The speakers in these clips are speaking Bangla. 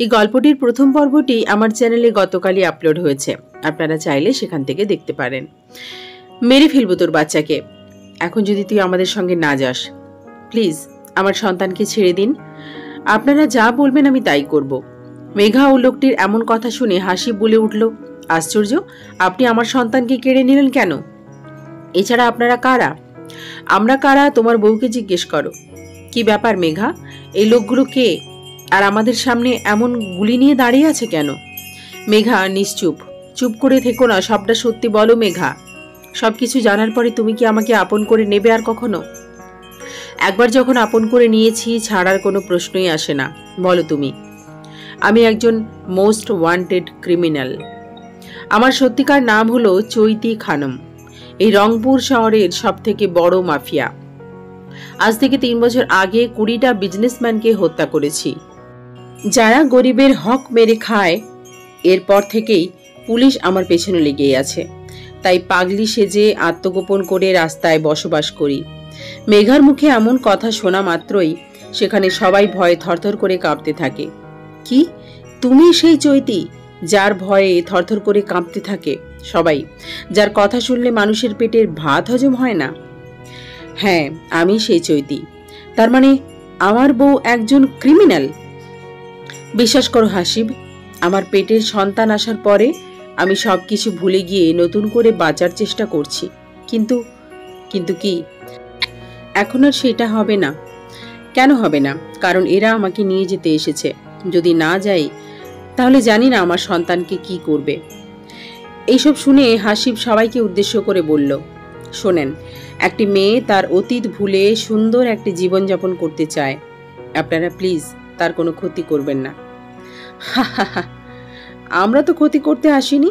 এই গল্পটির প্রথম পর্বটি আমার চ্যানেলে গতকালই আপলোড হয়েছে, আপনারা চাইলে সেখান থেকে দেখতে পারেন। মেরে ফেলবো তোর বাচ্চাকে, এখন যদি তুই আমাদের সঙ্গে না যাস। প্লিজ আমার সন্তানকে ছেড়ে দিন, আপনারা যা বলবেন আমি তাই করব। মেঘা ও লোকটির এমন কথা শুনে হাসি বলে উঠল, আশ্চর্য, আপনি আমার সন্তানকে কেড়ে নিলেন কেন? এছাড়া আপনারা কারা? আমরা কারা তোমার বউকে জিজ্ঞেস করো। কি ব্যাপার মেঘা, এই লোকগুলো কে, আর আমাদের সামনে এমন গুলি নিয়ে দাঁড়িয়ে আছে কেন? মেঘা নিশ্চুপ, চুপ করে থেকো না, সবটা সত্যি বলো মেঘা। সবকিছু জানার পরে তুমি কি আমাকে আপন করে নেবে আর কখনো? একবার যখন আপন করে নিয়েছি, ছাড়ার কোনো প্রশ্নই আসে না। বলো তুমি। আমি একজন মোস্ট ওয়ান্টেড ক্রিমিনাল। আমার সত্যিকার নাম হলো চৈতি খানম, এই রংপুর শহরের সব থেকে বড় মাফিয়া। আজ থেকে 3 বছর আগে 20টা বিজনেসম্যানকে হত্যা করেছি, যারা গরিবের হক মেরে খায়। এরপর থেকেই পুলিশ আমার পেছনে লেগেই আছে, তাই পাগলি সেজে আত্মগোপন করে রাস্তায় বসবাস করি। মেঘার মুখে এমন কথা শোনা মাত্রই সেখানে সবাই ভয়ে থরথর করে কাঁপতে থাকে। কি, তুমি সেই চৈতি যার ভয়ে থরথর করে কাঁপতে থাকে সবাই, যার কথা শুনলে মানুষের পেটের ভাত হজম হয় না? হ্যাঁ, আমি সেই চৈতি। তার মানে আমার বউ একজন ক্রিমিনাল? বিশ্বাস করো হাসিব, আমার পেটের সন্তান আসার পরে আমি সবকিছু ভুলে গিয়ে নতুন করে বাঁচার চেষ্টা করছি। কিন্তু কিন্তু কি, এখন আর সেটা হবে না। কেন হবে না? কারণ এরা আমাকে নিয়ে যেতে এসেছে। যদি না যাই তাহলে জানি না আমার সন্তানকে কি করবে। এইসব শুনে হাসিব সবাইকে উদ্দেশ্য করে বলল, শোনেন, একটি মেয়ে তার অতীত ভুলে সুন্দর একটি জীবনযাপন করতে চায়। আপনারা প্লিজ তার কোনো ক্ষতি করবেন না। আমরা তো ক্ষতি করতে আসিনি,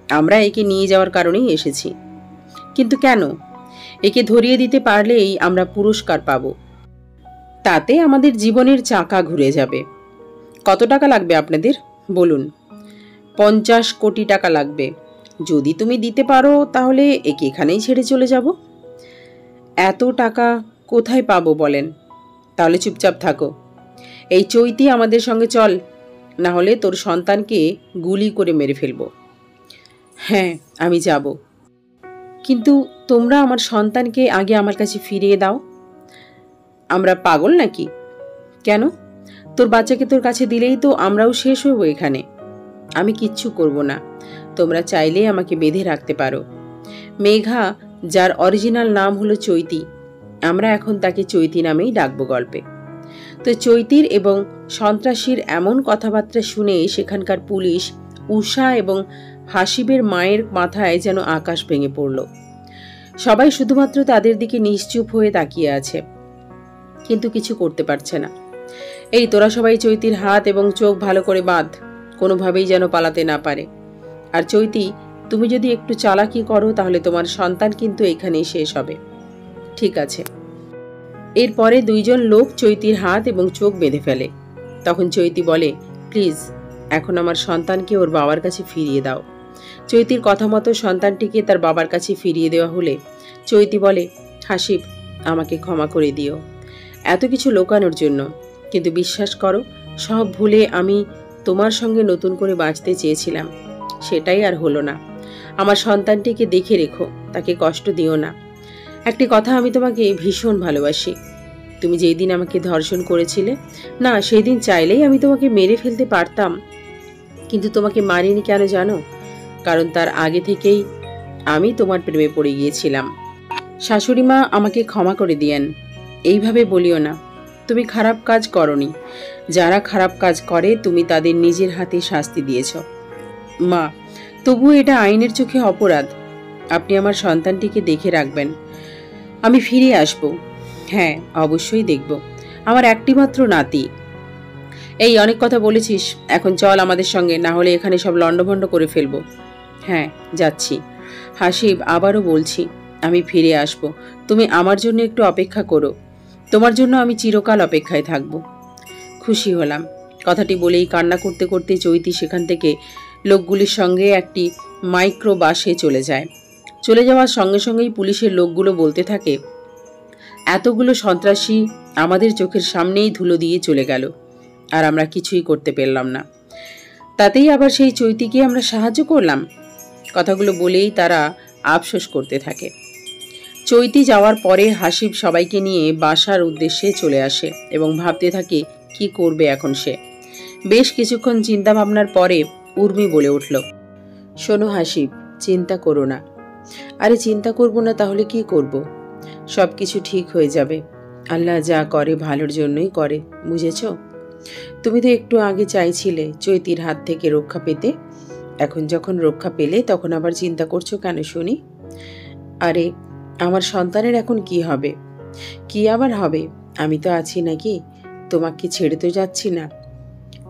আমরা একে নিয়ে যাওয়ার কারণেই এসেছি। কিন্তু কেন? একে ধরিয়ে দিতে পারলেই আমরা পুরস্কার পাব, তাতে আমাদের জীবনের চাকা ঘুরে যাবে। কত টাকা লাগবে আপনাদের বলুন? 50 কোটি টাকা লাগবে। যদি তুমি দিতে পারো তাহলে একে এখানেই ছেড়ে চলে যাব। এত টাকা কোথায় পাবো বলেন? তাহলে চুপচাপ থাকো। এই চৈতি আমাদের সঙ্গে চল, না হলে তোর সন্তানকে গুলি করে মেরে ফেলবো। হ্যাঁ, আমি যাব, কিন্তু তোমরা আমার সন্তানকে আগে আমার কাছে ফিরিয়ে দাও। আমরা পাগল নাকি? কেন? তোর বাচ্চাকে তোর কাছে দিলেই তো আমরাও শেষ হইব এখানে। আমি কিচ্ছু করব না, তোমরা চাইলে আমাকে বেঁধে রাখতে পারো। মেঘা, যার অরিজিনাল নাম হলো চৈতি, আমরা এখন তাকে চৈতি নামেই ডাকবো গল্পে। তো চৈতির এবং সন্ত্রাসীর এমন কথাবার্তা শুনে সেখানকার পুলিশ, উষা এবং হাসিবের মায়ের মাথায় যেন আকাশ ভেঙে পড়ল। সবাই শুধুমাত্র তাদের দিকে নিশ্চুপ হয়ে তাকিয়ে আছে, কিন্তু কিছু করতে পারছে না। এই তোরা সবাই চৈতির হাত এবং চোখ ভালো করে বাঁধ, কোনোভাবেই যেন পালাতে না পারে। আর চৈতি, তুমি যদি একটু চালাকি করো তাহলে তোমার সন্তান কিন্তু এখানেই শেষ হবে। ঠিক আছে। এরপরে 2 জন লোক চৈতির হাত এবং চোখ বেঁধে ফেলে। তখন চৈতি বলে, প্লিজ এখন আমার সন্তানকে ওর বাবার কাছে ফিরিয়ে দাও। চৈতির কথা মতো সন্তানটিকে তার বাবার কাছে ফিরিয়ে দেওয়া হলে চৈতি বলে, হাসিব, আমাকে ক্ষমা করে দিও এত কিছু লোকানোর জন্য, কিন্তু বিশ্বাস করো, সব ভুলে আমি তোমার সঙ্গে নতুন করে বাঁচতে চেয়েছিলাম, সেটাই আর হলো না। আমার সন্তানটিকে দেখে রেখো, তাকে কষ্ট দিও না। একটি কথা, আমি তোমাকে ভীষণ ভালোবাসি। তুমি যেই দিন আমাকে ধর্ষণ করেছিলে না, সেই দিন চাইলেই আমি তোমাকে মেরে ফেলতে পারতাম, কিন্তু তোমাকে মারিনি। কেন জানো? কারণ তার আগে থেকেই আমি তোমার প্রেমে পড়ে গিয়েছিলাম। শাশুড়ি মা, আমাকে ক্ষমা করে দিয়েন। এইভাবে বলিও না, তুমি খারাপ কাজ করনি। যারা খারাপ কাজ করে তুমি তাদের নিজের হাতে শাস্তি দিয়েছ। মা, তবুও এটা আইনের চোখে অপরাধ। আপনি আমার সন্তানটিকে দেখে রাখবেন। আমি ফিরে আসব। হ্যাঁ, অবশ্যই দেখব। আমার একটি মাত্র নাতি। এই অনেক কথা বলেছিস, এখন চল আমাদের সঙ্গে, না হলে এখানে সব লন্ডভন্ড করে ফেলবো। হ্যাঁ, যাচ্ছি। হাসিব, আবারও বলছি, আমি ফিরে আসব। তুমি আমার জন্য একটু অপেক্ষা করো। তোমার জন্য আমি চিরকাল অপেক্ষায় থাকব। খুশি হলাম। কথাটি বলেই কান্না করতে করতে চৈতি সেখান থেকে লোকগুলির সঙ্গে একটি মাইক্রো বাসে চলে যায়। চলে যাওয়ার সঙ্গে সঙ্গেই পুলিশের লোকগুলো বলতে থাকে, এতগুলো সন্ত্রাসী আমাদের চোখের সামনেই ধুলো দিয়ে চলে গেল। আর আমরা কিছুই করতে পারলাম না। তাতেই আবার সেই চৈতিকে আমরা সাহায্য করলাম। কথাগুলো বলেই তারা আফসোস করতে থাকে। চৈতি যাওয়ার পরে হাসিব সবাইকে নিয়ে বাসার উদ্দেশ্যে চলে আসে এবং ভাবতে থাকে কি করবে এখন সে। বেশ কিছুক্ষণ চিন্তা ভাবনার পরে উর্মি বলে উঠল, শোনো হাসিব, চিন্তা করো না। আরে চিন্তা করব না তাহলে কি করব? সব কিছু ঠিক হয়ে যাবে। আল্লাহ যা করে ভালোর জন্যই করে, বুঝেছ? তুমি তো একটু আগে চাইছিলে চৈতির হাত থেকে রক্ষা পেতে। এখন যখন রক্ষা পেলে তখন আবার চিন্তা করছো কেন শুনি? আরে আমার সন্তানের এখন কি হবে? কি আবার হবে? আমি তো আছি নাকি? তোমাকে ছেড়ে তো যাচ্ছি না।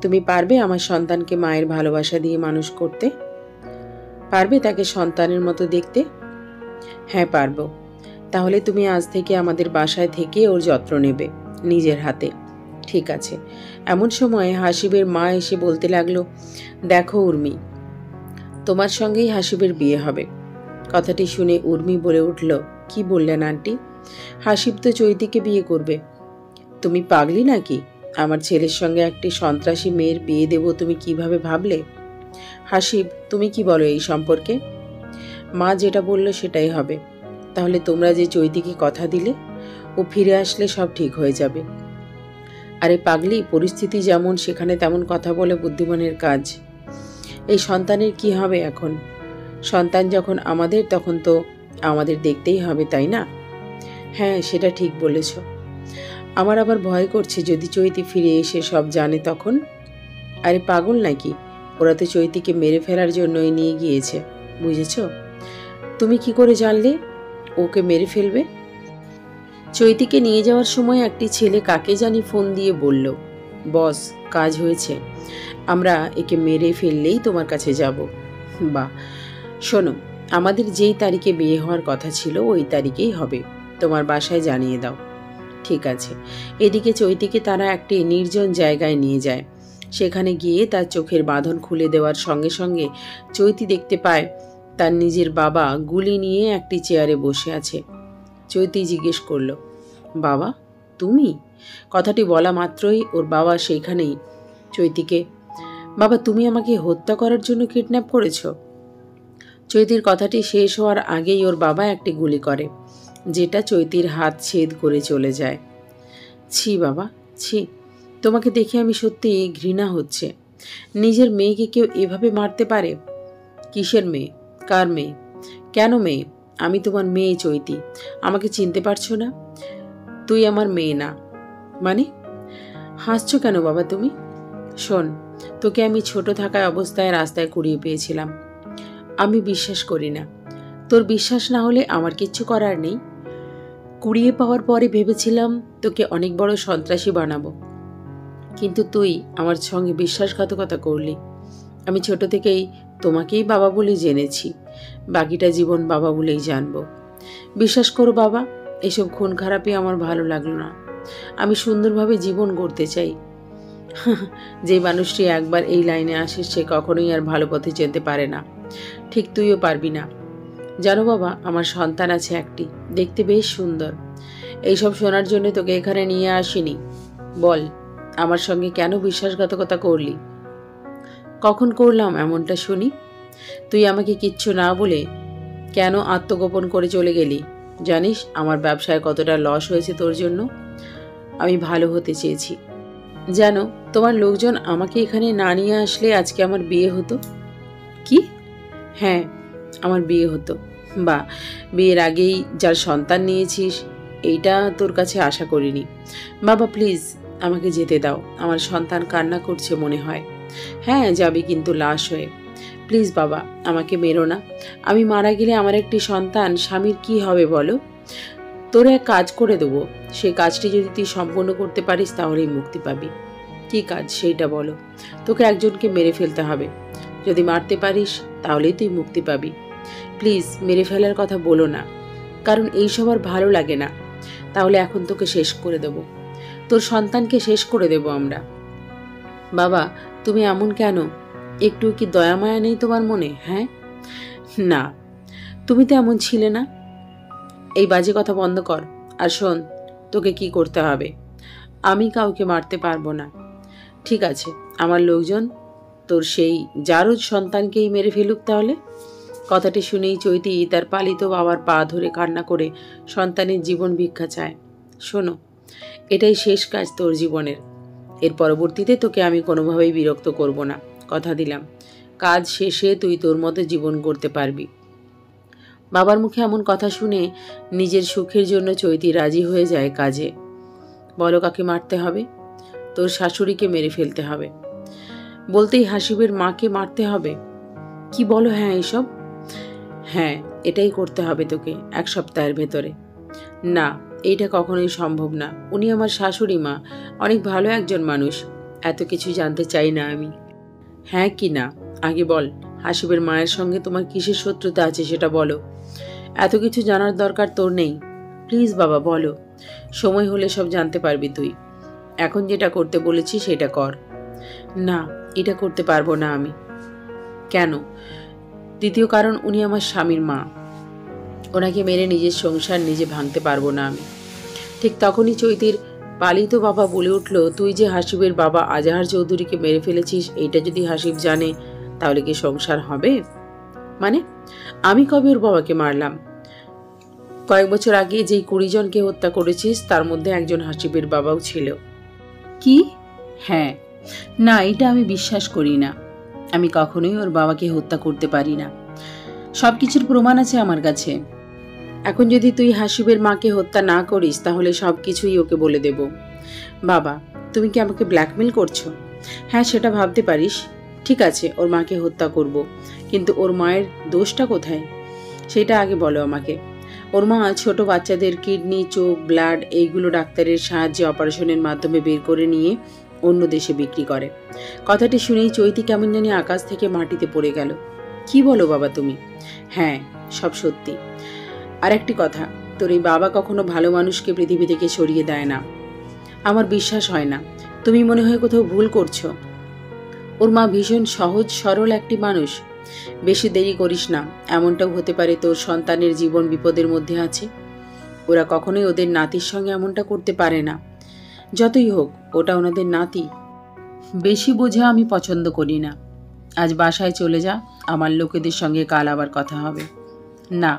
তুমি পারবে আমার সন্তানকে মায়ের ভালোবাসা দিয়ে মানুষ করতে? পারবে তাকে সন্তানের মতো দেখতে? হ্যাঁ পারবো। তাহলে তুমি আজ থেকে আমাদের বাসায় থেকে ওর যত্ন নেবে নিজের হাতে। ঠিক আছে। এমন সময় হাসিবের মা এসে বলতে লাগলো, দেখো উর্মি, তোমার সঙ্গেই হাসিবের বিয়ে হবে। কথাটি শুনে উর্মি বলে উঠল, কি বললেন আন্টি? হাসিব তো চৈতিকে বিয়ে করবে। তুমি পাগলি নাকি? আমার ছেলের সঙ্গে একটি সন্ত্রাসী মেয়ের বিয়ে দেব তুমি কিভাবে ভাবলে? হাসিব, তুমি কি বলো এই সম্পর্কে? মা যেটা বলল সেটাই হবে। তাহলে তোমরা যে চৈতিকে কথা দিলে ও ফিরে আসলে সব ঠিক হয়ে যাবে। আরে পাগলি, পরিস্থিতি যেমন সেখানে তেমন কথা বলে বুদ্ধিমানের কাজ। এই সন্তানের কি হবে এখন? সন্তান যখন আমাদের তখন তো আমাদের দেখতেই হবে, তাই না? হ্যাঁ, সেটা ঠিক বলেছ। আমার আবার ভয় করছে যদি চৈতি ফিরে এসে সব জানে তখন। আরে পাগল নাকি? ওরা তো চৈতিকে মেরে ফেলার জন্যই নিয়ে গিয়েছে, বুঝেছ? তুমি কি করে জানলে ওকে মেরে ফেলবে? চৈতিকে নিয়ে যাওয়ার সময় একটি ছেলে কাকে জানি ফোন দিয়ে বলল, বস কাজ হয়েছে, আমরা একে মেরে ফেললেই তোমার কাছে যাব। বা শোনো, আমাদের যেই তারিখে বিয়ে হওয়ার কথা ছিল ওই তারিখেই হবে। তোমার বাসায় জানিয়ে দাও। ঠিক আছে। এদিকে চৈতিকে তারা একটি নির্জন জায়গায় নিয়ে যায়। সেখানে গিয়ে তার চোখের বাঁধন খুলে দেওয়ার সঙ্গে সঙ্গে চৈতি দেখতে পায় তার নিজের বাবা গুলি নিয়ে একটি চেয়ারে বসে আছে। চৈতি জিজ্ঞেস করল, বাবা তুমি? কথাটি বলা মাত্রই ওর বাবা সেইখানেই চৈতিকে, বাবা তুমি আমাকে হত্যা করার জন্য কিডন্যাপ করেছ? চৈতির কথাটি শেষ হওয়ার আগেই ওর বাবা একটি গুলি করে, যেটা চৈতির হাত ছেদ করে চলে যায়। ছি বাবা, ছি, তোমাকে দেখে আমি সত্যি ঘৃণা হচ্ছে। নিজের মেয়েকে কেউ এভাবে মারতে পারে? কিসের মেয়ে? কার মেয়ে? কেন মেয়ে? আমি তোমার মেয়ে চৈতি। আমাকে চিনতে পারছো না? তুই আমার মেয়ে না মানে? হাসছো কেন বাবা তুমি? শোন, তোকে আমি ছোট থাকায় অবস্থায় রাস্তায় কুড়িয়ে পেয়েছিলাম। আমি বিশ্বাস করি না। তোর বিশ্বাস না হলে আমার কিচ্ছু করার নেই। কুড়িয়ে পাওয়ার পরে ভেবেছিলাম তোকে অনেক বড় সন্ত্রাসী বানাবো, কিন্তু তুই আমার সঙ্গে বিশ্বাসঘাতকতা করলি। আমি ছোট থেকেই তোমাকেই বাবা বলে জেনেছি, বাকিটা জীবন বাবা বলেই জানবো। বিশ্বাস করো বাবা, এসব খুন খারাপই আমার ভালো লাগলো না। আমি সুন্দরভাবে জীবন গড়তে চাই। যে মানুষটি একবার এই লাইনে আসে সে কখনোই আর ভালো পথে যেতে পারে না। ঠিক তুইও পারবি না। জানো বাবা, আমার সন্তান আছে একটি, দেখতে বেশ সুন্দর। এইসব শোনার জন্য তোকে এখানে নিয়ে আসিনি। বল, আমার সঙ্গে কেন বিশ্বাসঘাতকতা করলি? কখন করলাম এমনটা শুনি? তুই আমাকে কিচ্ছু না বলে কেন আত্মগোপন করে চলে গেলি? জানিস আমার ব্যবসায় কতটা লস হয়েছে তোর জন্য? আমি ভালো হতে চেয়েছি। জানো, তোমার লোকজন আমাকে এখানে না নিয়ে আসলে আজকে আমার বিয়ে হতো। কি? হ্যাঁ, আমার বিয়ে হতো। বা বিয়ের আগেই যার সন্তান নিয়েছিস, এইটা তোর কাছে আশা করিনি। বাবা প্লিজ আমাকে যেতে দাও, আমার সন্তান কান্না করছে মনে হয়। হ্যাঁ যাবি, কিন্তু লাশ হয়ে। প্লিজ বাবা, আমাকে মেরো না। আমি মারা গেলে আমার একটি সন্তান স্বামীর কি হবে বলো? তোর এক কাজ করে দেবো, সেই কাজটি যদি তুই সম্পূর্ণ করতে পারিস তাহলেই মুক্তি পাবি। কি কাজ সেইটা বলো? তোকে একজনকে মেরে ফেলতে হবে। যদি মারতে পারিস তাহলেই তুই মুক্তি পাবি। প্লিজ মেরে ফেলার কথা বলো না, কারণ এইসব আর ভালো লাগে না। তাহলে এখন তোকে শেষ করে দেব, তোর সন্তানকে শেষ করে দেব আমরা। বাবা তুমি এমন কেন? একটু কি দয়া মায়া নেই তোমার মনে? হ্যাঁ না, তুমি তো এমন ছিলে না। এই বাজে কথা বন্ধ কর। আর শোন, তোকে কি করতে হবে। আমি কাউকে মারতে পারবো না। ঠিক আছে, আমার লোকজন তোর সেই জারজ সন্তানকেই মেরে ফেলুক তাহলে। কথাটি শুনেই চৈতি তার পালিত বাবার পা ধরে কান্না করে সন্তানের জীবন ভিক্ষা চায়। শোনো, এটাই শেষ কাজ তোর জীবনের। এর পরবর্তীতে তোকে আমি কোনোভাবেই বিরক্ত করব না, কথা দিলাম। কাজ শেষে তুই তোর মতো জীবন করতে পারবি। বাবার মুখে এমন কথা শুনে নিজের সুখের জন্য চৈতি রাজি হয়ে যায় কাজে। বলো কাকে মারতে হবে? তোর শাশুড়িকে মেরে ফেলতে হবে। বলতেই হাসিবের মাকে মারতে হবে? কি বলো হ্যাঁ এসব? হ্যাঁ, এটাই করতে হবে তোকে 1 সপ্তাহের ভেতরে। না, এইটা কখনোই সম্ভব না। উনি আমার শাশুড়ি মা, অনেক ভালো একজন মানুষ। এত কিছু জানতে চাই না আমি। হ্যাঁ কি না আগে বল, হাসিবের মায়ের সঙ্গে তোমার কিসের শত্রুতা আছে সেটা বলো। এত কিছু জানার দরকার তোর নেই। প্লিজ বাবা বলো, সময় হলে সব জানতে পারবি তুই। এখন যেটা করতে বলেছি সেটা কর। না, এটা করতে পারবো না আমি। কেন? দ্বিতীয় কারণ, উনি আমার স্বামীর মা। ওনাকে মেরে নিজের সংসার নিজে ভাঙতে পারবো না আমি। ঠিক তখনই চৈতির পালিত বাবা বলে উঠল, তুই যে হাসিবের বাবা আজাহার চৌধুরীকে মেরে ফেলেছিস, এইটা যদি হাসিব জানে তাহলে কি সংসার হবে? মানে আমি কবে ওর বাবাকে মারলাম? কয়েক বছর আগে যেই 20 জনকে হত্যা করেছিস তার মধ্যে একজন হাসিবের বাবাও ছিল। কি? হ্যাঁ। না, এটা আমি বিশ্বাস করি না। আমি কখনোই ওর বাবাকে হত্যা করতে পারি না। সবকিছুর প্রমাণ আছে আমার কাছে। এখন যদি তুই হাসিবের মাকে হত্যা না করিস তাহলে সবকিছুই ওকে বলে দেব। বাবা, তুমি কি আমাকে ব্ল্যাকমেল করছো? হ্যাঁ, সেটা ভাবতে পারিস। ঠিক আছে, ওর মাকে হত্যা করব, কিন্তু ওর মায়ের দোষটা কোথায় সেটা আগে বলো আমাকে। ওর মা ছোট বাচ্চাদের কিডনি, চোখ, ব্লাড এইগুলো ডাক্তারের সাহায্যে অপারেশনের মাধ্যমে বের করে নিয়ে অন্য দেশে বিক্রি করে। কথাটি শুনেই চৈতি কেমন জানি আকাশ থেকে মাটিতে পড়ে গেল। কি বলো বাবা তুমি? হ্যাঁ, সব সত্যি। আর একটি কথা, তোর এই বাবা কখনো ভালো মানুষকে পৃথিবী থেকে সরিয়ে দেয় না। আমার বিশ্বাস হয় না। তুমি মনে হয় কোথাও ভুল করছো। ওর মা ভীষণ সহজ সরল একটি মানুষ। বেশি দেরি করিস না। এমনটাও হতে পারে তোর সন্তানের জীবন বিপদের মধ্যে আছে। ওরা কখনোই ওদের নাতির সঙ্গে এমনটা করতে পারে না। যতই হোক, ওটা ওনাদের নাতি। বেশি বোঝা আমি পছন্দ করি না। আজ বাসায় চলে যা, আমার লোকেদের সঙ্গে কাল আবার কথা হবে। না,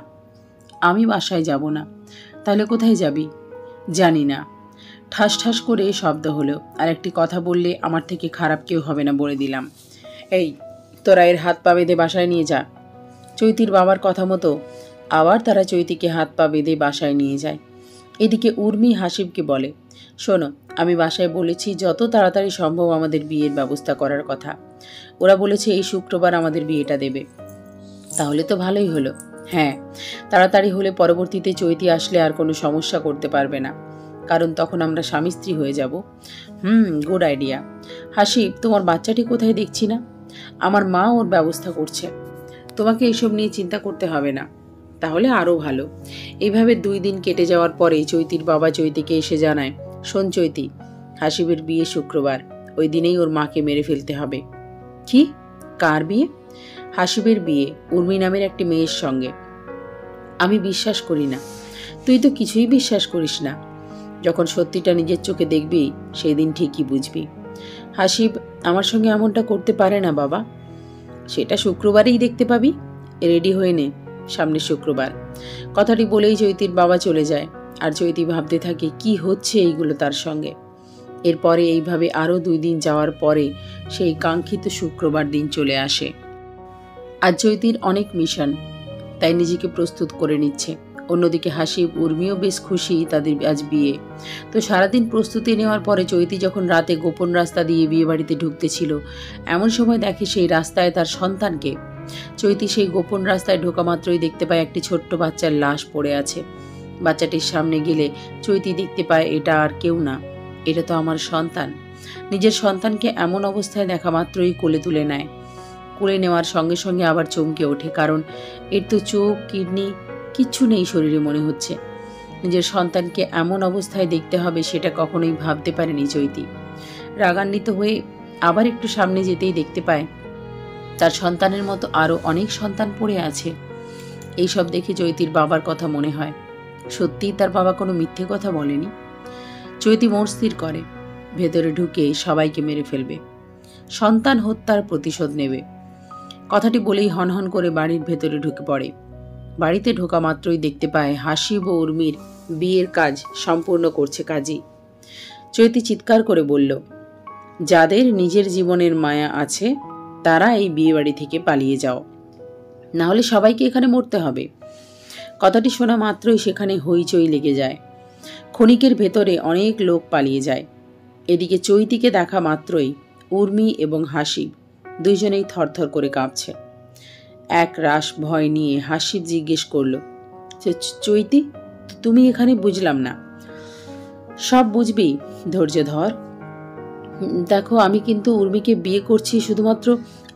আমি বাসায় যাব না। তাহলে কোথায় যাবি? জানি না। ঠাস ঠাস করে শব্দ হলো। আর একটি কথা বললে আমার থেকে খারাপ কেউ হবে না বলে দিলাম। এই, তোরা এর হাত পা বেঁধে বাসায় নিয়ে যা। চৈতির বাবার কথা মতো আবার তারা চৈতিকে হাত পা বেঁধে বাসায় নিয়ে যায়। এদিকে উর্মি হাসিবকে বলে, শোনো, আমি বাসায় বলেছি যত তাড়াতাড়ি সম্ভব আমাদের বিয়ের ব্যবস্থা করার কথা। ওরা বলেছে এই শুক্রবার আমাদের বিয়েটা দেবে। তাহলে তো ভালোই হলো। হ্যাঁ, তাড়াতাড়ি হলে পরবর্তীতে চৈতি আসলে আর কোনো সমস্যা করতে পারবে না, কারণ তখন আমরা স্বামী স্ত্রী হয়ে যাব। Good idea. হাসিব, তোমার বাচ্চাটি কোথায় দেখছি না? আমার মা ওর ব্যবস্থা করছে। তোমাকে এসব নিয়ে চিন্তা করতে হবে না। তাহলে আরও ভালো। এইভাবে 2 দিন কেটে যাওয়ার পরে চৈতির বাবা চৈতিকে এসে জানায়, শোন চৈতি, হাসিবের বিয়ে শুক্রবার, ওই দিনেই ওর মাকে মেরে ফেলতে হবে। কি? কার বিয়ে? হাসিবের বিয়ে, উর্মি নামের একটি মেয়ের সঙ্গে। আমি বিশ্বাস করি না। তুই তো কিছুই বিশ্বাস করিস না। যখন সত্যিটা নিজের চোখে দেখবি সেই দিন ঠিকই বুঝবি। হাসিব আমার সঙ্গে এমনটা করতে পারে না বাবা। সেটা শুক্রবারেই দেখতে পাবি। রেডি হয়ে নে, সামনের শুক্রবার। কথাটি বলেই চৈতির বাবা চলে যায়। আর চৈতি ভাবতে থাকে কি হচ্ছে এইগুলো তার সঙ্গে। এরপরে এইভাবে আরও 2 দিন যাওয়ার পরে সেই কাঙ্ক্ষিত শুক্রবার দিন চলে আসে। আজ চৈতির অনেক মিশন, তাই নিজেকে প্রস্তুত করে নিচ্ছে। অন্যদিকে হাসিব, উর্মিও বেশ খুশি তাদের আজ বিয়ে। তো সারাদিন প্রস্তুতি নেওয়ার পরে চৈতি যখন রাতে গোপন রাস্তা দিয়ে বিয়ে বাড়িতে ঢুকতেছিল, এমন সময় দেখে সেই রাস্তায় তার সন্তানকে। চৈতি সেই গোপন রাস্তায় ঢোকা মাত্রই দেখতে পায় একটি ছোট্ট বাচ্চার লাশ পড়ে আছে। বাচ্চাটির সামনে গেলে চৈতি দেখতে পায় এটা আর কেউ না, এটা তো আমার সন্তান। নিজের সন্তানকে এমন অবস্থায় দেখা মাত্রই কোলে তুলে নেয়। কোলে নেওয়ার সঙ্গে সঙ্গে আবার চমকে ওঠে, কারণ এর তো চোখ, কিডনি কিচ্ছু নেই শরীরে মনে হচ্ছে। নিজের সন্তানকে এমন অবস্থায় দেখতে হবে সেটা কখনোই ভাবতে পারেনি চৈতি। রাগান্বিত হয়ে আবার একটু সামনে যেতেই দেখতে পায় তার সন্তানের মতো আরও অনেক সন্তান পড়ে আছে। এইসব দেখে চৈতির বাবার কথা মনে হয়। সত্যিই তার বাবা কোনো মিথ্যে কথা বলেনি। চৈতি মন স্থির করে, ভেতরে ঢুকে সবাইকে মেরে ফেলবে, সন্তান হত্যার প্রতিশোধ নেবে। কথাটি বলেই হনহন করে বাড়ির ভেতরে ঢুকে পড়ে। বাড়িতে ঢোকা মাত্রই দেখতে পায় হাসিব ও উর্মির বিয়ের কাজ সম্পূর্ণ করছে কাজী। চৈতি চিৎকার করে বলল, যাদের নিজের জীবনের মায়া আছে তারা এই বিয়ে বাড়ি থেকে পালিয়ে যাও, না হলে সবাইকে এখানে মরতে হবে। কথাটি শোনা মাত্রই সেখানে হইচই লেগে যায়। ক্ষণিকের ভেতরে অনেক লোক পালিয়ে যায়। এদিকে চৈতিকে দেখা মাত্রই উর্মি এবং হাসিব দুইজনেই থরথর করে কাঁপছে। এক রাশ ভয় নিয়ে হাসিব জিজ্ঞেস করল, চৈতি তুমি এখানে? বুঝলাম না। সব বুঝবি, ধৈর্য ধর। দেখো, আমি কিন্তু উর্মিকে বিয়ে করছি শুধুমাত্র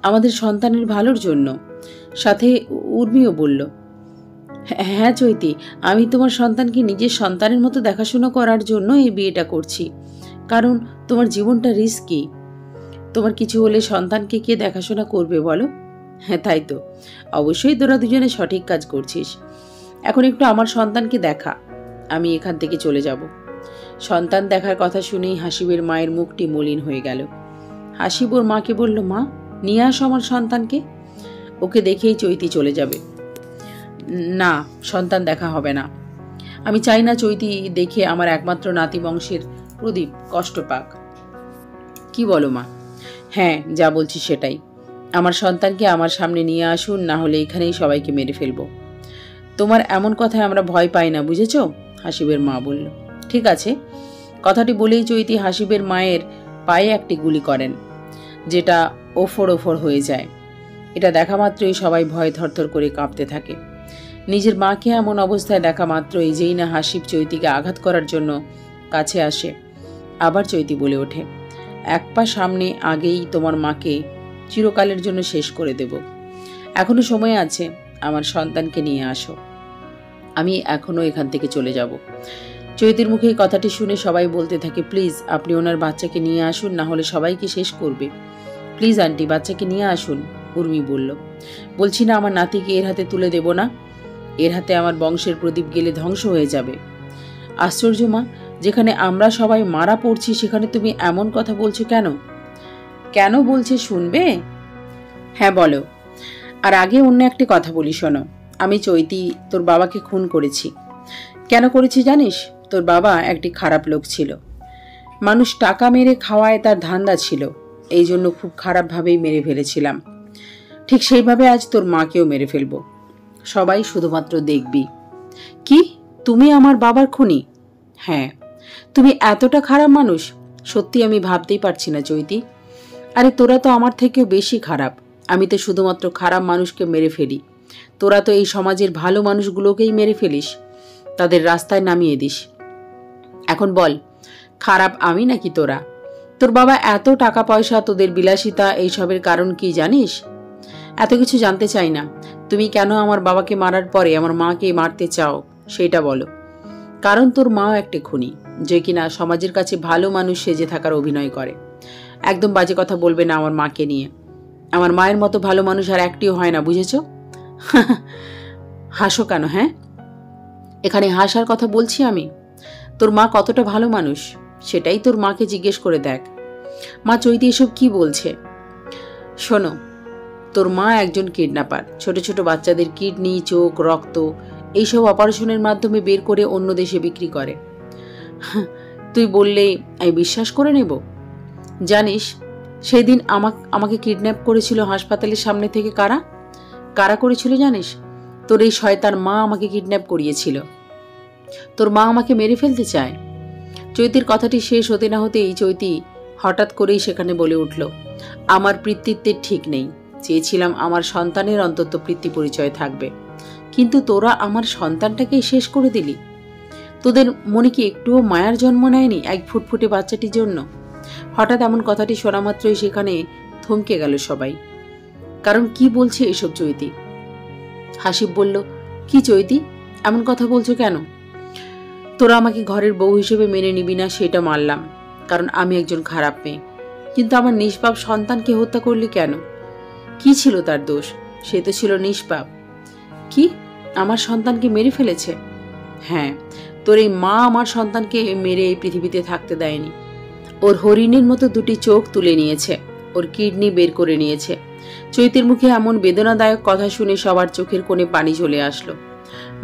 আমাদের সন্তানের ভালোর জন্য। সাথে উর্মিও বলল, হ্যাঁ চৈতি, আমি তোমার সন্তানকে নিজের সন্তানের মতো দেখাশোনা করার জন্য এই বিয়েটা করছি, কারণ তোমার জীবনটা রিস্কি। তোমার কিছু হলে সন্তানকে কে দেখাশোনা করবে বলো? হ্যাঁ তাই তো, অবশ্যই তোরা দুজনে সঠিক কাজ করছিস। এখন একটু আমার সন্তানকে দেখা, আমি এখান থেকে চলে যাব। সন্তান দেখার কথা শুনেই হাসিবের মায়ের মুখটি মলিন হয়ে গেল। হাসিব ওর মাকে বলল, মা নিয়ে আসো আমার সন্তানকে, ওকে দেখেই চৈতি চলে যাবে। না, সন্তান দেখা হবে না। আমি চাই না চৈতি দেখে আমার একমাত্র নাতি বংশের প্রদীপ কষ্ট পাক। কি বলো মা? হ্যাঁ, যা বলছি সেটাই। আমার সন্তানকে আমার সামনে নিয়ে আসুন, না হলে এখানেই সবাইকে মেরে ফেলবো। তোমার এমন কথায় আমরা ভয় পাই না, বুঝেছ? হাসিবের মা বলল। ঠিক আছে। কথাটি বলেই চৈতি হাসিবের মায়ের পায়ে একটি গুলি করেন, যেটা ওফর ওফর হয়ে যায়। এটা দেখা মাত্রই সবাই ভয়ে থরথর করে কাঁপতে থাকে। নিজের মাকে এমন অবস্থায় দেখা মাত্রই যেই না হাসিব চৈতিকে আঘাত করার জন্য কাছে আসে, আবার চৈতি বলে ওঠে, এক পা সামনে আগেই তোমার মাকে চিরকালের জন্য শেষ করে দেব। এখনো সময় আছে, আমার সন্তানকে নিয়ে আসো, আমি এখনো এখান থেকে চলে যাব। চৈতির মুখে এই কথাটি শুনে সবাই বলতে থাকে, প্লিজ আপনি ওনার বাচ্চাকে নিয়ে আসুন, না হলে সবাইকে শেষ করবে। প্লিজ আন্টি, বাচ্চাকে নিয়ে আসুন, উর্মি বলল। বলছি না আমার নাতিকে এর হাতে তুলে দেব না, এর হাতে আমার বংশের প্রদীপ গেলে ধ্বংস হয়ে যাবে। আশ্চর্য মা, যেখানে আমরা সবাই মারা পড়ছি সেখানে তুমি এমন কথা বলছো কেন? কেন বলছে শুনবে? হ্যাঁ বলো। আর আগে অন্য একটি কথা বলি, শোনো। আমি চৈতি তোর বাবাকে খুন করেছি। কেন করেছি জানিস? তোর বাবা একটি খারাপ লোক ছিল, মানুষ টাকা মেরে খাওয়ায় তার ধান্দা ছিল, এই জন্য খুব খারাপভাবেই মেরে ফেলেছিলাম। ঠিক সেইভাবে আজ তোর মাকেও মেরে ফেলবো, সবাই শুধুমাত্র দেখবি। কি, তুমি আমার বাবার খুনি? হ্যাঁ। তুমি এতটা খারাপ মানুষ? সত্যি আমি ভাবতেই পারছি না চৈতি। আরে তোরা তো আমার থেকেও বেশি খারাপ। আমি তো শুধুমাত্র খারাপ মানুষকে মেরে ফেলি, তোরা তো এই সমাজের ভালো মানুষগুলোকেই মেরে ফেলিস, তাদের রাস্তায় নামিয়ে দিস। এখন বল, খারাপ আমি নাকি তোরা? তোর বাবা এত টাকা পয়সা, তোদের বিলাসিতা, এইসবের কারণ কি জানিস? এত কিছু জানতে চাই না। তুমি কেন আমার বাবাকে মারার পরে আমার মাকে মারতে চাও সেটা বলো। কারণ তোর মাও একটা খুনি, যে কিনা সমাজের কাছে ভালো মানুষ সেজে থাকার অভিনয় করে। একদম বাজে কথা বলবে না আমার মাকে নিয়ে। আমার মায়ের মতো ভালো মানুষ আর একটিও হয় না, বুঝেছ? হাসো কেন? হ্যাঁ, এখানে হাসার কথা বলছি আমি। তোর মা কতটা ভালো মানুষ সেটাই তোর মাকে জিজ্ঞেস করে দেখ। মা, চৈতি এসব কি বলছে? শোনো, তোর মা একজন কিডন্যাপার, ছোট ছোট বাচ্চাদের কিডনি, চোখ, রক্ত এইসব অপারেশনের মাধ্যমে বের করে অন্য দেশে বিক্রি করে। তুই বললে আমি বিশ্বাস করে নেব? জানিস সেই দিন আমাকে কিডন্যাপ করেছিল হাসপাতালের সামনে থেকে কারা কারা করেছিল জানিস? তোর এই শয়তান মা আমাকে কিডন্যাপ করিয়েছিল। তোর মা আমাকে মেরে ফেলতে চায়। চৈতির কথাটি শেষ হতে না হতেই চৈতি হঠাৎ করেই সেখানে বলে উঠল, আমার পিতৃত্বের ঠিক নেই, চেয়েছিলাম আমার সন্তানের অন্তত পিতৃ পরিচয় থাকবে, কিন্তু তোরা আমার সন্তানটাকেই শেষ করে দিলি। তোদের মনে কি একটুও মায়ার জন্ম নেয়নি এক ফুটফুটে বাচ্চাটির জন্য? হঠাৎ এমন কথাটি শোনা মাত্রই সেখানে থমকে গেল সবাই। কারণ কি বলছে এসব চৈতি? হাসিব বলল, কি চৈতি, এমন কথা বলছো কেন? তোরা আমাকে ঘরের বউ হিসেবে মেনে নিবি না সেটা মানলাম, কারণ আমি একজন খারাপ মেয়ে, কিন্তু আমার নিষ্পাপ সন্তানকে হত্যা করলি কেন? কি ছিল তার দোষ? সে তো ছিল নিষ্পাপ। কি, আমার সন্তানকে মেরে ফেলেছে? হ্যাঁ, তোর এই মা আমার সন্তানকে মেরে এই পৃথিবীতে থাকতে দেয়নি। ওর হরিণের মতো দুটি চোখ তুলে নিয়েছে, ওর কিডনি বের করে নিয়েছে। চৈতির মুখে এমন বেদনাদায়ক কথা শুনে সবার চোখের কোণে পানি চলে আসলো।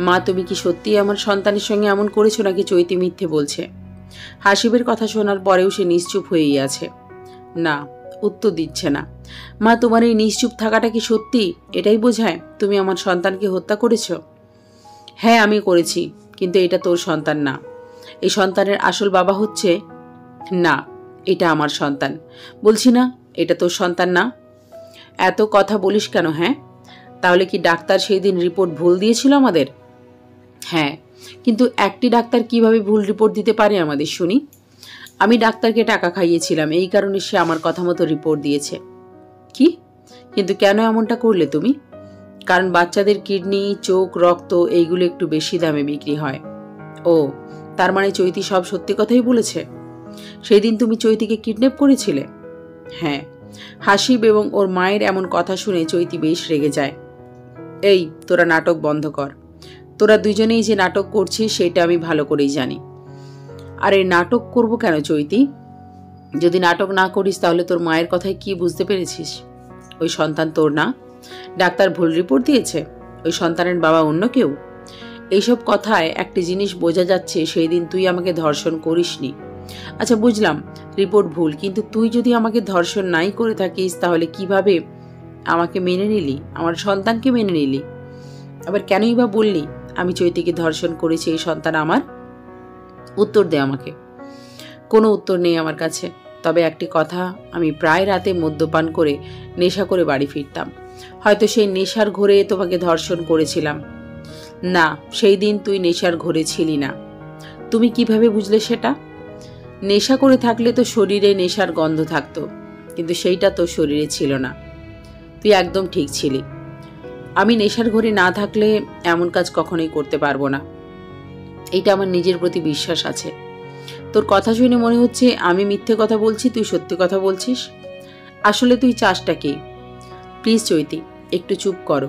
মা, তুমি কি সত্যিই আমার সন্তানের সঙ্গে এমন করেছো নাকি চৈতি মিথ্যে বলছে? হাসিবের কথা শোনার পরেও সে নিশ্চুপ হয়েই আছে। না, উত্তর দিচ্ছে না। মা, তোমার এই নিশ্চুপ থাকাটা কি সত্যি এটাই বোঝায় তুমি আমার সন্তানকে হত্যা করেছ? হ্যাঁ, আমি করেছি, কিন্তু এটা তোর সন্তান না। এই সন্তানের আসল বাবা হচ্ছে না, এটা আমার সন্তান। বলছি না এটা তোর সন্তান না? এত কথা বলিস কেন? হ্যাঁ, তাহলে কি ডাক্তার সেই দিন রিপোর্ট ভুল দিয়েছিল আমাদের? হ্যাঁ, কিন্তু একটি ডাক্তার কিভাবে ভুল রিপোর্ট দিতে পারে আমাদের শুনি? আমি ডাক্তারকে টাকা খাইয়েছিলাম, এই কারণে সে আমার কথা মতো রিপোর্ট দিয়েছে। কি? কিন্তু কেন এমনটা করলে তুমি? কারণ বাচ্চাদের কিডনি, চোখ, রক্ত এইগুলো একটু বেশি দামে বিক্রি হয়। ও, তার মানে চৈতি সব সত্যি কথাই বলেছে? সেই দিন তুমি চৈতিকে কিডন্যাপ করেছিলে? হ্যাঁ। হাসিব এবং ওর মায়ের এমন কথা শুনে চৈতি বেশ রেগে যায়। এই, তোরা নাটক বন্ধ কর। তোরা দুজনেই যে নাটক করছিস সেটা আমি ভালো করেই জানি। আর এই নাটক করব কেন চৈতি? যদি নাটক না করিস তাহলে তোর মায়ের কথায় কি বুঝতে পেরেছিস? ওই সন্তান তোর না। ডাক্তার ভুল রিপোর্ট দিয়েছে। ওই সন্তানের বাবা অন্য কেউ। এইসব কথায় একটি জিনিস বোঝা যাচ্ছে, সেই দিন তুই আমাকে ধর্ষণ করিসনি। আচ্ছা, বুঝলাম রিপোর্ট ভুল, কিন্তু তুই যদি আমাকে ধর্ষণ নাই করে থাকিস তাহলে কিভাবে আমাকে মেনে নিলি, আমার সন্তানকে মেনে নিলি? আবার কেনই বা বললি আমি চৈতিকে ধর্ষণ করেছি, এই সন্তান আমার? উত্তর দে আমাকে। কোনো উত্তর নেই আমার কাছে। তবে একটি কথা, আমি প্রায় রাতে মদ্যপান করে নেশা করে বাড়ি ফিরতাম। হয়তো সেই নেশার ঘোরে তোমাকে ধর্ষণ করেছিলাম। না, সেই দিন তুই নেশার ঘোরে ছিলি না। তুমি কিভাবে বুঝলে সেটা? নেশা করে থাকলে তো শরীরে নেশার গন্ধ থাকতো, কিন্তু সেইটা তো শরীরে ছিল না। তুই একদম ঠিক ছিলি। আমি নেশার ঘরে না থাকলে এমন কাজ কখনোই করতে পারবো না। এইটা আমার নিজের প্রতি বিশ্বাস আছে। তোর কথা শুনে মনে হচ্ছে আমি মিথ্যে কথা বলছি, তুই সত্যি কথা বলছিস। আসলে তুই চাসটা কি? প্লিজ চৈতি, একটু চুপ করো।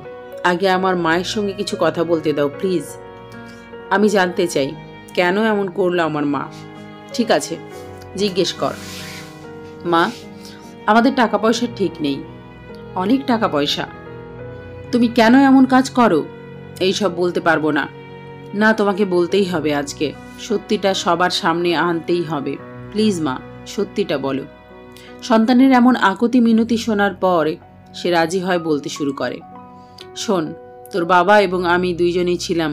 আগে আমার মায়ের সঙ্গে কিছু কথা বলতে দাও প্লিজ। আমি জানতে চাই কেন এমন করলো আমার মা। ঠিক আছে, জিজ্ঞেস কর। মা, আমাদের টাকা পয়সা ঠিক নেই, অনেক টাকা পয়সা। তুমি কেন এমন কাজ করো এইসব বলতে পারবো না। না, তোমাকে বলতেই হবে আজকে। সত্যিটা সবার সামনে আনতেই হবে। প্লিজ মা, সত্যিটা বলো। সন্তানের এমন আকুতি মিনতি শোনার পর সে রাজি হয়, বলতে শুরু করে। শোন, তোর বাবা এবং আমি দুইজনেই ছিলাম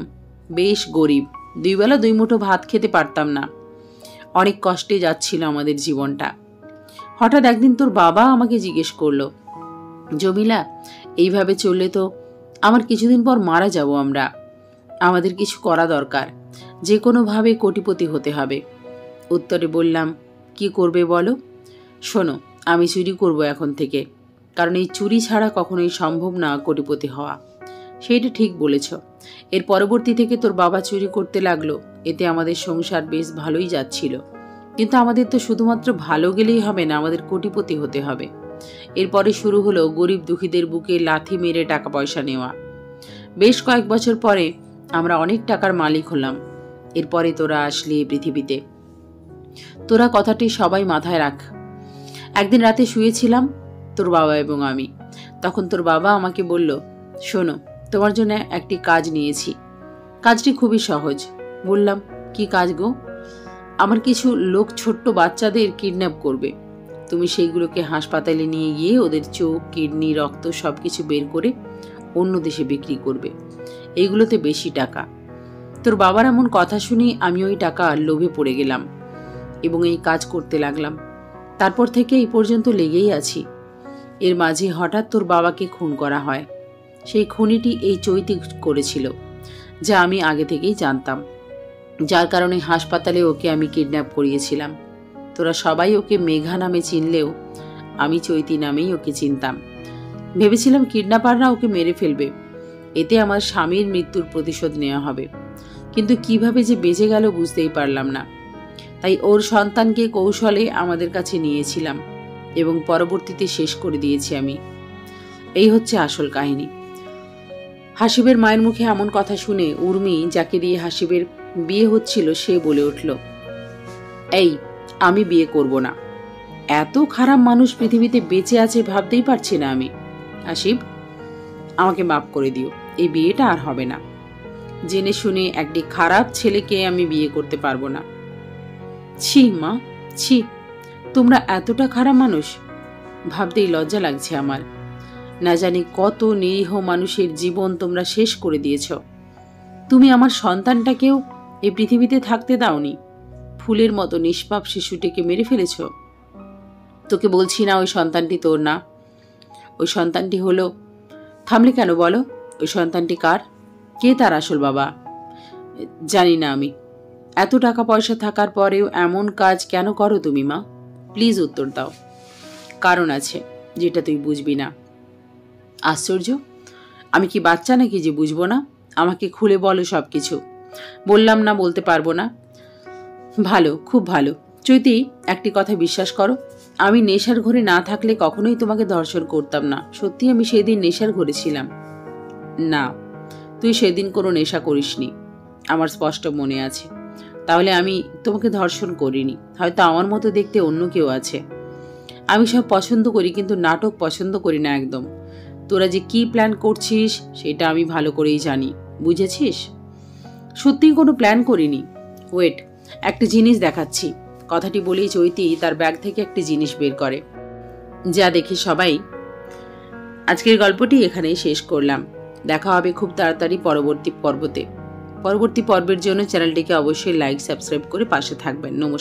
বেশ গরিব। দুই বেলা দুই মুঠো ভাত খেতে পারতাম না। অনেক কষ্টে যাচ্ছিল আমাদের জীবনটা। হঠাৎ একদিন তোর বাবা আমাকে জিজ্ঞেস করলো, জমিলা, এইভাবে চললে তো আমার কিছুদিন পর মারা যাব আমরা। আমাদের কিছু করা দরকার, যে কোনোভাবে কোটিপতি হতে হবে। উত্তরে বললাম, কি করবে বলো? শোনো, আমি চুরি করব এখন থেকে, কারণ এই চুরি ছাড়া কখনোই সম্ভব না কোটিপতি হওয়া। সেইটা ঠিক বলেছ। এর পরবর্তী থেকে তোর বাবা চুরি করতে লাগলো। এতে আমাদের সংসার বেশ ভালোই যাচ্ছিল, কিন্তু আমাদের তো শুধুমাত্র ভালো গেলেই হবে না, আমাদের কোটিপতি হতে হবে। এরপরে শুরু হলো গরিব দুঃখীদের বুকে লাথি মেরে টাকা পয়সা নেওয়া। বেশ কয়েক বছর পরে আমরা অনেক টাকার মালিক হলাম। এরপরে তোরা আসলি পৃথিবীতে। তোরা কথাটি সবাই মাথায় রাখ। একদিন রাতে শুয়েছিলাম তোর বাবা এবং আমি। তখন তোর বাবা আমাকে বলল, শোনো, তোমার জন্য একটি কাজ নিয়েছি। কাজটি খুবই সহজ। বললাম, কি কাজ গো? আমার কিছু লোক ছোট্ট বাচ্চাদের কিডন্যাপ করবে। তুমি সেইগুলোকে হাসপাতালে নিয়ে গিয়ে ওদের চোখ, কিডনি, রক্ত সবকিছু বের করে অন্য দেশে বিক্রি করবে। এইগুলোতে বেশি টাকা। তোর বাবার এমন কথা শুনি আমি ওই টাকা লোভে পড়ে গেলাম এবং এই কাজ করতে লাগলাম। তারপর থেকে এই পর্যন্ত লেগেই আছি। এর মাঝে হঠাৎ তোর বাবাকে খুন করা হয়। সেই খুনিটি এই চৈতি করেছিল, যা আমি আগে থেকেই জানতাম, যার কারণে হাসপাতালে ওকে আমি কিডন্যাপ করিয়েছিলাম। তোরা সবাই ওকে মেঘা নামে চিনলেও আমি চৈতি নামেই ওকে চিনতাম। ভেবেছিলাম কিডন্যাপাররা ওকে মেরে ফেলবে, এতে আমার স্বামীর মৃত্যুর প্রতিশোধ নেওয়া হবে। কিন্তু কিভাবে যে বেঁচে গেল বুঝতেই পারলাম না। তাই ওর সন্তানকে কৌশলে আমাদের কাছে নিয়েছিলাম এবং পরবর্তীতে শেষ করে দিয়েছি আমি। এই হচ্ছে আসল কাহিনী। হাসিবের মায়ের মুখে এমন কথা শুনে উর্মি, যাকে দিয়ে হাসিবের বিয়ে হচ্ছিল, সে বলে উঠল, এই, আমি বিয়ে করব না। এত খারাপ মানুষ পৃথিবীতে বেঁচে আছে ভাবতেই পারছি না আমি। আসিফ, আমাকে মাফ করে দিও, এই বিয়েটা আর হবে না। জেনে শুনে একটি খারাপ ছেলেকে আমি বিয়ে করতে পারবো না। ছি মা, ছি, তোমরা এতটা খারাপ মানুষ, ভাবতেই লজ্জা লাগছে আমার। না জানি কত নিরীহ মানুষের জীবন তোমরা শেষ করে দিয়েছ। তুমি আমার সন্তানটাকেও এই পৃথিবীতে থাকতে দাওনি। ফুলের মতো নিষ্পাপ শিশুটিকে মেরে ফেলেছ। তোকে বলছি না ওই সন্তানটি তোর না, ওই সন্তানটি হলো। থামলে কেন বলো? ওই সন্তানটি কার? কে তার আসল বাবা? জানি না আমি। এত টাকা পয়সা থাকার পরেও এমন কাজ কেন করো তুমি মা? প্লিজ উত্তর দাও। কারণ আছে, যেটা তুই বুঝবি না। আশ্চর্য, আমি কি বাচ্চা নাকি যে বুঝবো না? আমাকে খুলে বলো সব কিছু। বললাম না বলতে পারবো না। ভালো, খুব ভালো। চৈতি, একটি কথা বিশ্বাস করো, আমি নেশার ঘরে না থাকলে কখনোই তোমাকে ধর্ষণ করতাম না। সত্যি আমি সেদিন নেশার ঘরে ছিলাম। না, তুই সেদিন কোনো নেশা করিসনি, আমার স্পষ্ট মনে আছে। তাহলে আমি তোমাকে ধর্ষণ করিনি। হয়তো আমার মতো দেখতে অন্য কেউ আছে। আমি সব পছন্দ করি, কিন্তু নাটক পছন্দ করি না একদম। তোরা যে কি প্ল্যান করছিস সেটা আমি ভালো করেই জানি, বুঝেছিস? সত্যিই কোনো প্ল্যান করিনি। ওয়েট, একটা জিনিস দেখাচ্ছি। কথাটি বলেই চৈতি তার ব্যাগ থেকে একটি জিনিস বের করে, যা দেখে সবাই। আজকের গল্পটি এখানেই শেষ করলাম। দেখা হবে খুব তাড়াতাড়ি পরবর্তী পর্বের জন্য চ্যানেলটিকে অবশ্যই লাইক সাবস্ক্রাইব করে পাশে থাকবেন। নমস্কার।